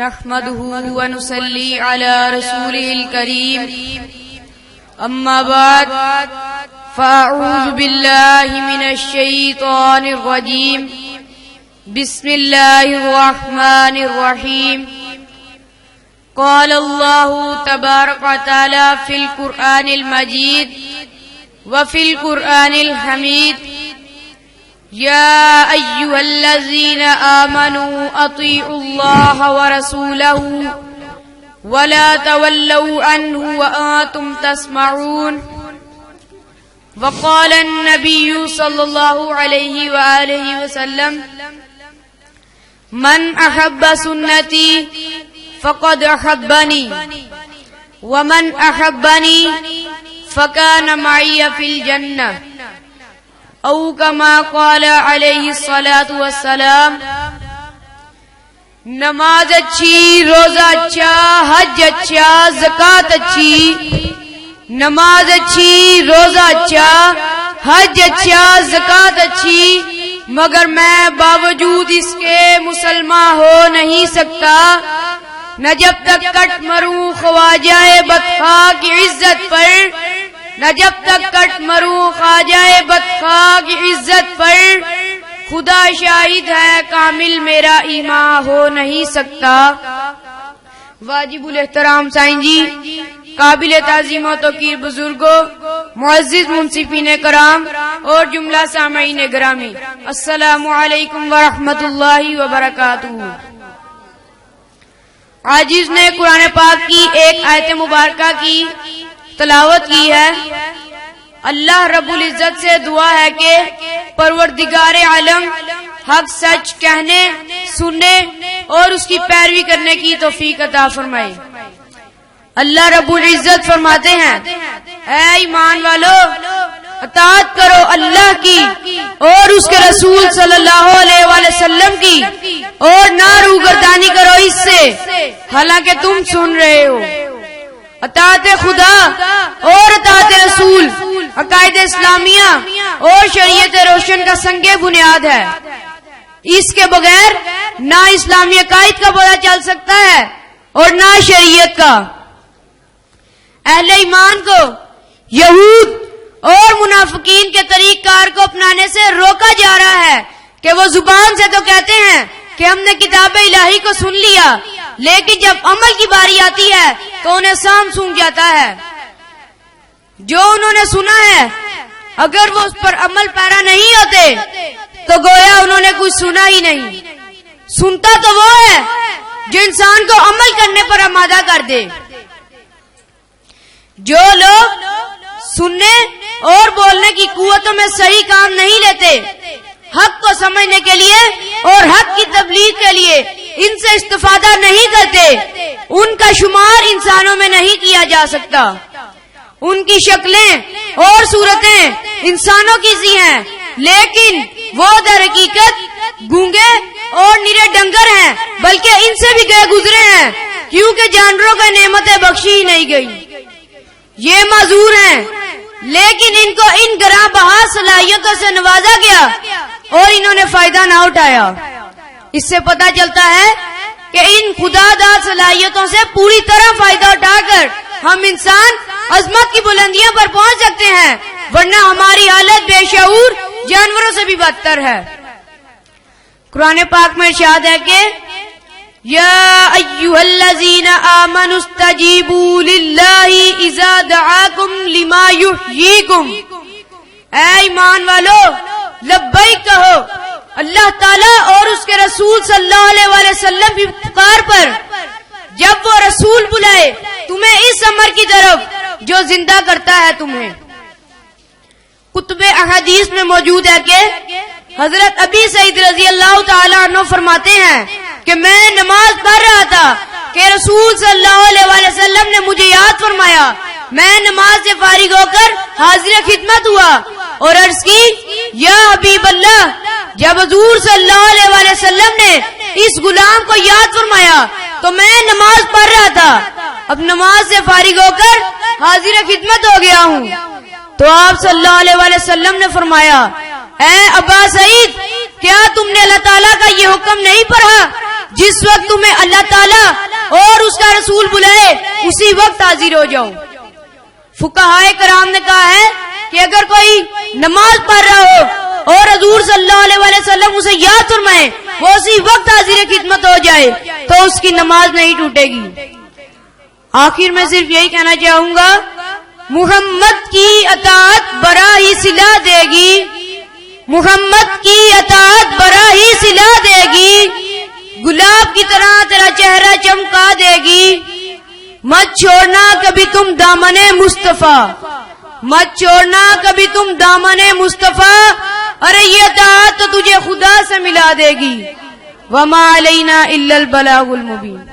نحمده ونصلي على رسوله الكريم أما بعد فأعوذ بالله من الشيطان الرجيم بسم الله الرحمن الرحيم قال الله تبارك وتعالى في القرآن المجيد وفي القرآن الحميد يا أيها الذين آمنوا أطيعوا الله ورسوله ولا تولوا عنه وأنتم تسمعون وقال النبي صلى الله عليه وآله وسلم من أحب سنتي فقد أحبني ومن أحبني فكان معي في الجنة او كما قال علیہ الصلاۃ والسلام. نماز اچھی، روزہ اچھا، حج اچھا، زکوٰۃ اچھی. نماز اچھی، روزہ اچھا، حج اچھا، زکوٰۃ اچھی، مگر میں باوجود اس کے مسلمان ہو نہیں سکتا نہ جب تک کٹ مروں خواجہ بدخواہ کی عزت پر، نہ جب تک کٹ مروں خواجہ بدخواہ کی عزت پر. خدا شاہد ہے کامل میرا ایمان ہو نہیں سکتا. واجب الاحترام سائن جی، قابل تعظیم و توقیر بزرگوں، معزز منصفین کرام اور جملہ سامعین گرامی، السلام علیکم ورحمۃ اللہ وبرکاتہ. عاجز نے قرآن پاک کی ایک آیت مبارکہ کی تلاوت کی ہے. اللہ رب العزت سے دعا ہے کہ پروردگار عالم حق سچ کہنے، سننے اور اس کی پیروی کرنے کی توفیق عطا فرمائے. اللہ رب العزت فرماتے ہیں، اے ایمان والو، اطاعت کرو اللہ کی اور اس کے رسول صلی اللہ علیہ وآلہ وسلم کی، اور نہ روگردانی کرو اس سے حالانکہ تم سن رہے ہو. اطاعت خدا اور اطاعت رسول عقائد اسلامیہ اور شریعت روشن کا سنگ بنیاد ہے. اس کے بغیر نہ اسلامی عقائد کا پتہ چل سکتا ہے اور نہ شریعت کا. اہل ایمان کو یہود اور منافقین کے طریق کار کو اپنانے سے روکا جا رہا ہے کہ وہ زبان سے تو کہتے ہیں کہ ہم نے کتاب الہی کو سن لیا، لیکن جب عمل کی باری آتی ہے تو انہیں سام سونگ جاتا ہے. جو انہوں نے سنا ہے اگر وہ اس پر عمل پیرا نہیں ہوتے تو گویا انہوں نے کچھ سنا ہی نہیں. سنتا تو وہ ہے جو انسان کو عمل کرنے پر آمادہ کر دے. جو لوگ سننے اور بولنے کی قوتوں میں صحیح کام نہیں لیتے، حق کو سمجھنے کے لیے اور حق کی تبلیغ کے لیے ان سے استفادہ نہیں کرتے، ان کا شمار انسانوں میں نہیں کیا جا سکتا. ان کی شکلیں اور صورتیں انسانوں کی سی ہیں، لیکن وہ در حقیقت گونگے اور نرے ڈنگر ہیں، بلکہ ان سے بھی گئے گزرے ہیں کیونکہ جانوروں کو نعمتیں بخشی ہی نہیں گئی. یہ معذور ہیں، لیکن ان کو ان گراں بہا صلاحیتوں سے نوازا گیا اور انہوں نے فائدہ نہ اٹھایا. اس سے پتہ چلتا ہے کہ ان خدا داد صلاحیتوں سے پوری طرح فائدہ اٹھا کر ہم انسان عظمت کی بلندیاں پر پہنچ سکتے ہیں، ورنہ ہماری حالت بے شعور جانوروں سے بھی بدتر ہے. قرآن پاک میں ارشاد ہے کہ یا ایھا الذین آمنوا استجیبوا للہ اذا دعاکم لما یحییکم. اے ایمان والو، لبیک کہو اللہ تعالیٰ اور اس کے رسول صلی اللہ علیہ وآلہ وسلم کی پکار پر جب وہ رسول بلائے تمہیں اس امر کی طرف جو زندہ کرتا ہے تمہیں. کتب احادیث میں موجود ہے کہ حضرت ابی سعید رضی اللہ تعالی عنہ فرماتے ہیں کہ میں نماز پڑھ رہا تھا کہ رسول صلی اللہ علیہ وآلہ وسلم نے مجھے یاد فرمایا. میں نماز سے فارغ ہو کر حاضر خدمت ہوا اور عرض کی، یا حبیب اللہ. جب حضور صلی اللہ علیہ وآلہ وسلم نے اس غلام کو یاد فرمایا تو میں نماز پڑھ رہا تھا، اب نماز سے فارغ ہو کر حاضر خدمت ہو گیا ہوں. تو آپ صلی اللہ علیہ وآلہ وسلم نے فرمایا، اے ابا سعید، کیا تم نے اللہ تعالیٰ کا یہ حکم نہیں پڑھا جس وقت تمہیں اللہ تعالیٰ اور اس کا رسول بلائے اسی وقت حاضر ہو جاؤ۔ فقہائے کرام نے کہا ہے کہ اگر کوئی نماز پڑھ رہا ہو اور حضور صلی اللہ علیہ وسلم اسے یاد فرمائے وہ اسی وقت حاضر خدمت ہو جائے تو اس کی نماز نہیں ٹوٹے گی۔ آخر میں صرف یہی کہنا چاہوں گا، محمد کی اطاعت برا ہی صلہ دے گی، محمد کی اطاعت برا ہی صلہ دے گی، گلاب کی طرح تیرا چہرہ چمکا دے گی۔ مت چھوڑنا کبھی تم دامن مصطفیٰ، مت چھوڑنا کبھی تم دامن مصطفیٰ، ارے یہ اطاعت تو تجھے خدا سے ملا دے گی۔ وما علینا الا البلاغ المبین۔